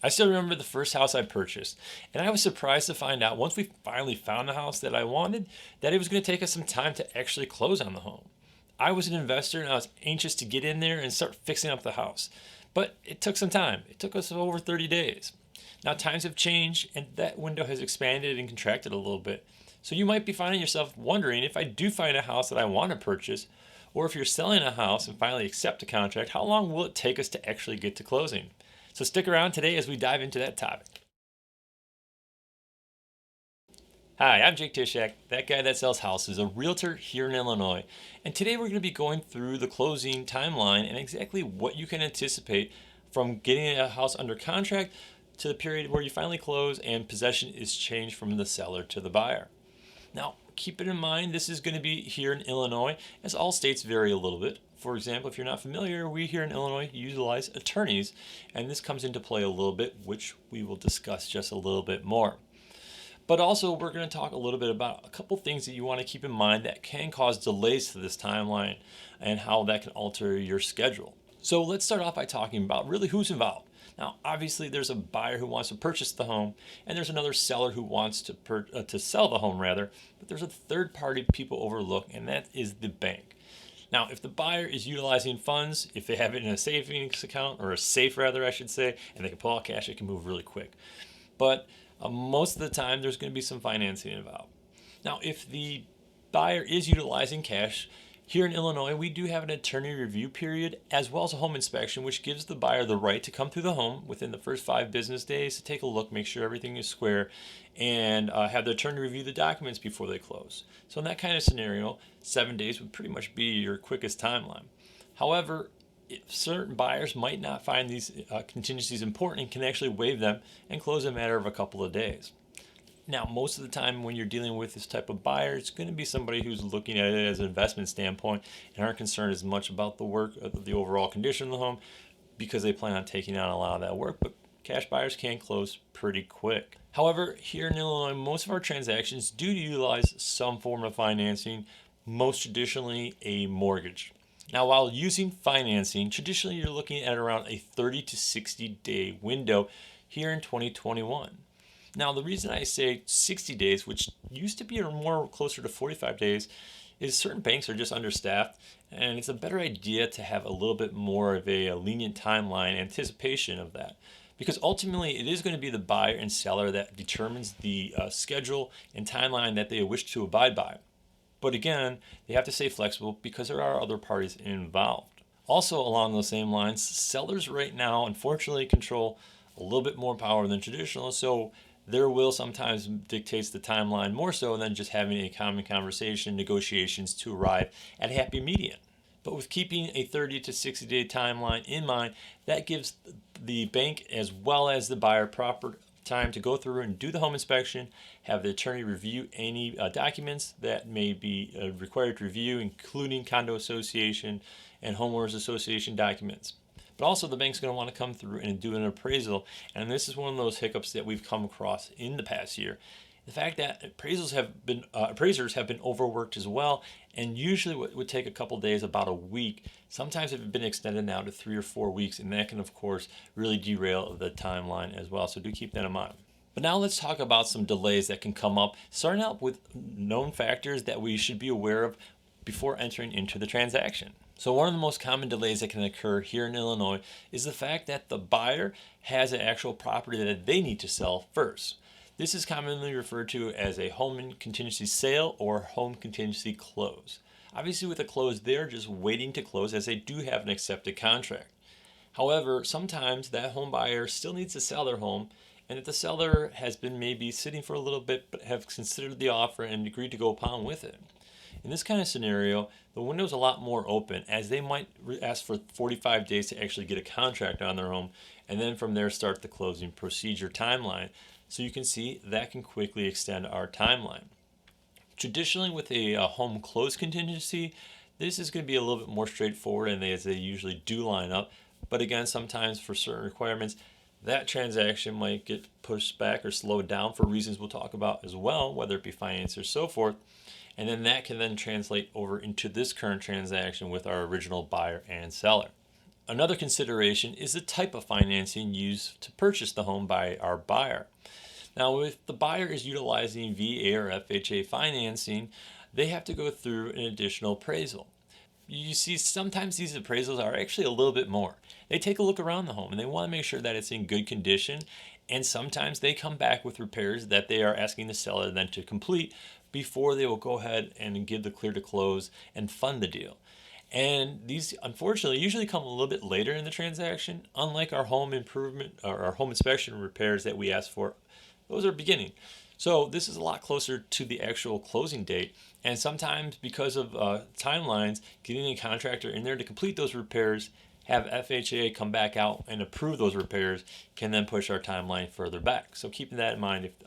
I still remember the first house I purchased, and I was surprised to find out once we finally found the house that I wanted, that it was going to take us some time to actually close on the home. I was an investor and I was anxious to get in there and start fixing up the house, but it took some time. It took us over 30 days. Now, times have changed and that window has expanded and contracted a little bit. So you might be finding yourself wondering, if I do find a house that I want to purchase, or if you're selling a house and finally accept a contract, how long will it take us to actually get to closing? So stick around today as we dive into that topic. Hi, I'm Jake Tysiak, that guy that sells houses, a realtor here in Illinois. And today we're going to be going through the closing timeline and exactly what you can anticipate from getting a house under contract to the period where you finally close and possession is changed from the seller to the buyer. Now, keep it in mind, this is going to be here in Illinois, as all states vary a little bit. For example, if you're not familiar, we here in Illinois utilize attorneys, and this comes into play a little bit, which we will discuss just a little bit more. But also, we're going to talk a little bit about a couple things that you want to keep in mind that can cause delays to this timeline and how that can alter your schedule. So let's start off by talking about really who's involved. Now, obviously, there's a buyer who wants to purchase the home, and there's another seller who wants to sell the home, rather. But there's a third party people overlook, and that is the bank. Now, if the buyer is utilizing funds, if they have it in a savings account, or a safe rather, I should say, and they can pull out cash, it can move really quick. But most of the time, there's going to be some financing involved. Now, if the buyer is utilizing cash, here in Illinois, we do have an attorney review period as well as a home inspection, which gives the buyer the right to come through the home within the first 5 business days to take a look, make sure everything is square, and have the attorney review the documents before they close. So in that kind of scenario, 7 days would pretty much be your quickest timeline. However, if certain buyers might not find these contingencies important and can actually waive them and close in a matter of a couple of days. Now, most of the time when you're dealing with this type of buyer, it's going to be somebody who's looking at it as an investment standpoint and aren't concerned as much about the work, the overall condition of the home, because they plan on taking on a lot of that work. But cash buyers can close pretty quick. However, here in Illinois, most of our transactions do utilize some form of financing, most traditionally a mortgage. Now, while using financing, traditionally you're looking at around a 30 to 60 day window here in 2021. Now, the reason I say 60 days, which used to be more closer to 45 days, is certain banks are just understaffed, and it's a better idea to have a little bit more of a lenient timeline anticipation of that. Because ultimately, it is going to be the buyer and seller that determines the schedule and timeline that they wish to abide by. But again, they have to stay flexible because there are other parties involved. Also, along those same lines, sellers right now unfortunately control a little bit more power than traditional, so their will sometimes dictates the timeline more so than just having a common conversation, negotiations to arrive at a happy median. But with keeping a 30 to 60 day timeline in mind, that gives the bank as well as the buyer proper time to go through and do the home inspection, have the attorney review any documents that may be required to review, including condo association and homeowners association documents. But also the bank's going to want to come through and do an appraisal, and this is one of those hiccups that we've come across in the past year. The fact that appraisers have been overworked as well, and usually what would take a couple days, about a week, sometimes have been extended now to 3 or 4 weeks, and that can of course really derail the timeline as well. So do keep that in mind. But now let's talk about some delays that can come up, starting out with known factors that we should be aware of before entering into the transaction. So one of the most common delays that can occur here in Illinois is the fact that the buyer has an actual property that they need to sell first. This is commonly referred to as a home contingency sale or home contingency close. Obviously with a close, they're just waiting to close as they do have an accepted contract. However, sometimes that home buyer still needs to sell their home, and if the seller has been maybe sitting for a little bit but have considered the offer and agreed to go upon with it. In this kind of scenario, the window is a lot more open, as they might ask for 45 days to actually get a contract on their home, and then from there start the closing procedure timeline. So you can see that can quickly extend our timeline. Traditionally with a home close contingency, this is going to be a little bit more straightforward, and as they usually do line up. But again, sometimes for certain requirements, that transaction might get pushed back or slowed down for reasons we'll talk about as well, whether it be finance or so forth. And then that can then translate over into this current transaction with our original buyer and seller. Another consideration is the type of financing used to purchase the home by our buyer. Now, if the buyer is utilizing VA or FHA financing, they have to go through an additional appraisal. You see, sometimes these appraisals are actually a little bit more. They take a look around the home and they want to make sure that it's in good condition. And sometimes they come back with repairs that they are asking the seller then to complete before they will go ahead and give the clear to close and fund the deal. And these, unfortunately, usually come a little bit later in the transaction, unlike our home improvement or our home inspection repairs that we ask for. Those are beginning. So this is a lot closer to the actual closing date. And sometimes because of timelines, getting a contractor in there to complete those repairs, have FHA come back out and approve those repairs, can then push our timeline further back. So keeping that in mind if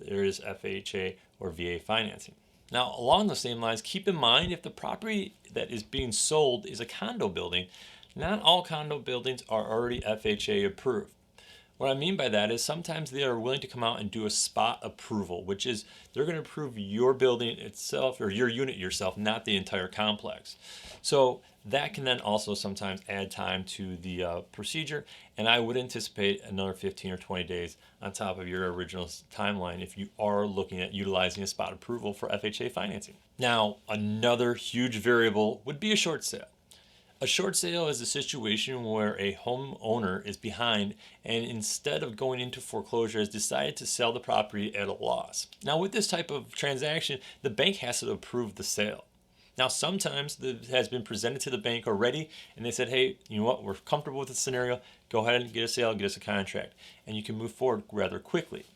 there is FHA or VA financing. Now, along the same lines, keep in mind if the property that is being sold is a condo building, not all condo buildings are already FHA approved. What I mean by that is sometimes they are willing to come out and do a spot approval, which is they're going to approve your building itself or your unit yourself, not the entire complex. So that can then also sometimes add time to the procedure, and I would anticipate another 15 or 20 days on top of your original timeline if you are looking at utilizing a spot approval for FHA financing. Now, another huge variable would be a short sale. A short sale is a situation where a homeowner is behind and instead of going into foreclosure has decided to sell the property at a loss. Now with this type of transaction, the bank has to approve the sale. Now sometimes it has been presented to the bank already and they said, hey, you know what, we're comfortable with the scenario, go ahead and get a sale, get us a contract, and you can move forward rather quickly.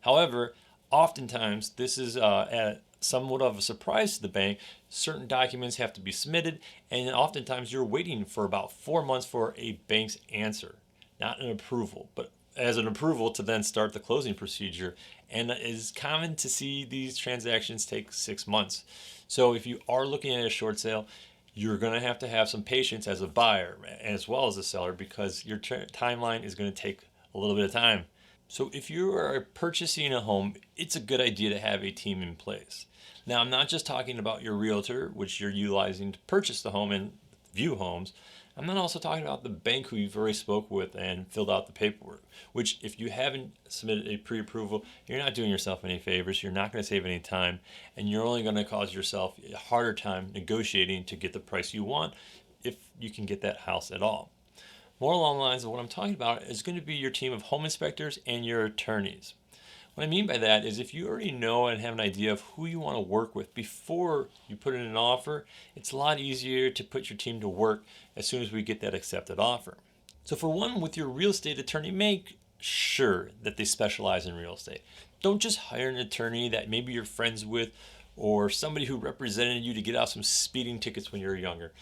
However, oftentimes this is at somewhat of a surprise to the bank. Certain documents have to be submitted, and oftentimes you're waiting for about 4 months for a bank's answer, not an approval, but as an approval to then start the closing procedure. And it is common to see these transactions take 6 months. So if you are looking at a short sale, you're going to have some patience as a buyer as well as a seller because your timeline is going to take a little bit of time. So if you are purchasing a home, it's a good idea to have a team in place. Now, I'm not just talking about your realtor, which you're utilizing to purchase the home and view homes. I'm not also talking about the bank who you've already spoke with and filled out the paperwork, which if you haven't submitted a pre-approval, you're not doing yourself any favors. You're not going to save any time, and you're only going to cause yourself a harder time negotiating to get the price you want if you can get that house at all. More along the lines of what I'm talking about is going to be your team of home inspectors and your attorneys. What I mean by that is if you already know and have an idea of who you want to work with before you put in an offer, it's a lot easier to put your team to work as soon as we get that accepted offer. So for one, with your real estate attorney, make sure that they specialize in real estate. Don't just hire an attorney that maybe you're friends with or somebody who represented you to get out some speeding tickets when you were younger.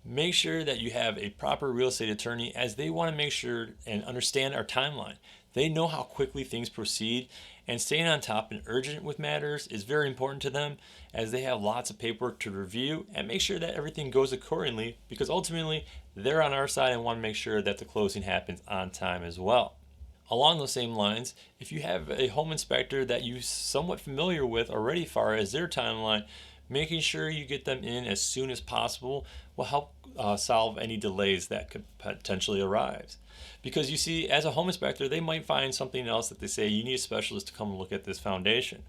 Make sure that you have a proper real estate attorney as they want to make sure and understand our timeline. They know how quickly things proceed, and staying on top and urgent with matters is very important to them as they have lots of paperwork to review and make sure that everything goes accordingly because ultimately they're on our side and want to make sure that the closing happens on time as well. Along those same lines, if you have a home inspector that you're somewhat familiar with already far as their timeline, making sure you get them in as soon as possible will help solve any delays that could potentially arise. Because you see, as a home inspector, they might find something else that they say, you need a specialist to come and look at this foundation.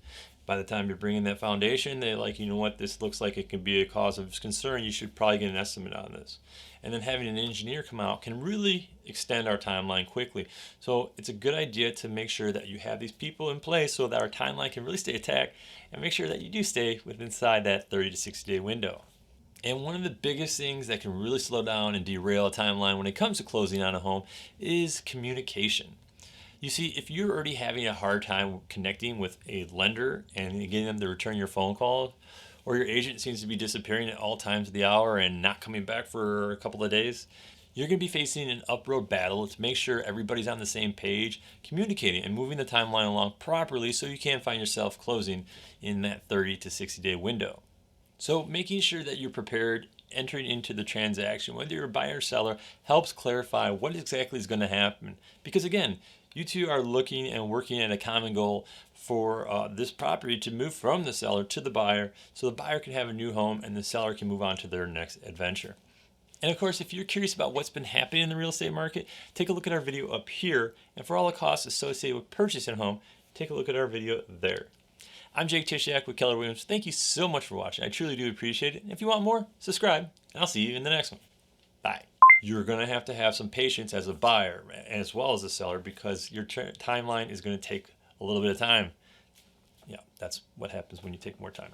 By the time you're bringing that foundation, they're like, you know what, this looks like it can be a cause of concern. You should probably get an estimate on this. And then having an engineer come out can really extend our timeline quickly. So it's a good idea to make sure that you have these people in place so that our timeline can really stay intact and make sure that you do stay within inside that 30 to 60 day window. And one of the biggest things that can really slow down and derail a timeline when it comes to closing on a home is communication. You see, if you're already having a hard time connecting with a lender and getting them to return your phone call, or your agent seems to be disappearing at all times of the hour and not coming back for a couple of days, you're going to be facing an upward battle to make sure everybody's on the same page, communicating and moving the timeline along properly so you can find yourself closing in that 30 to 60 day window. So making sure that you're prepared entering into the transaction, whether you're a buyer or seller, helps clarify what exactly is going to happen. Because again, you two are looking and working at a common goal for this property to move from the seller to the buyer so the buyer can have a new home and the seller can move on to their next adventure. And of course, if you're curious about what's been happening in the real estate market, take a look at our video up here. And for all the costs associated with purchasing a home, take a look at our video there. I'm Jake Tysiak with Keller Williams. Thank you so much for watching. I truly do appreciate it. And if you want more, subscribe. And I'll see you in the next one. Bye. You're going to have some patience as a buyer as well as a seller, because your timeline is going to take a little bit of time. Yeah, that's what happens when you take more time.